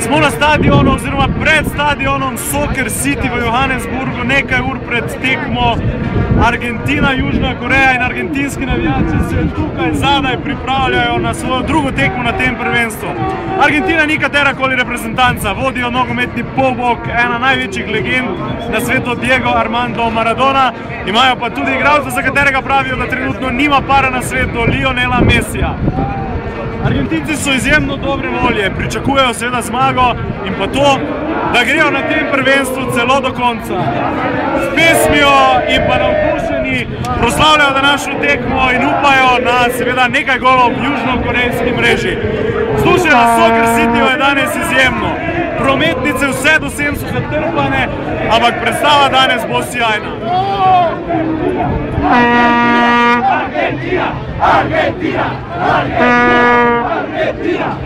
Smo na stadionu oziroma pred stadionom Soccer City v Johannesburgu, nekaj ur pred tekmo Argentina, Južna Koreja in argentinski navijači se tukaj zadaj pripravljajo na svojo drugo tekmo na tem prvenstvu. Argentina ni katerakoli reprezentanca, vodijo nogometni polbog, ena največjih legend na svetu Diego Armando Maradona, imajo pa tudi igralca, za katerega pravijo, da trenutno nima para na svetu, Lionela Messija. Argentinci so izjemno dobre volje, pričakujejo seveda zmago in pa to, da grejo na tem prvenstvu celo do konca. S pesmijo in pa navdušeni proslavljajo današnjo tekmo in upajo na seveda nekaj golov v južnokorejski mreži. Vzdušje na Soccer Cityju je danes izjemno. Prometnice vse do sem so zatrpane, ampak predstava danes bo sjajna. Argentina! Argentina! Argentina! Argentina!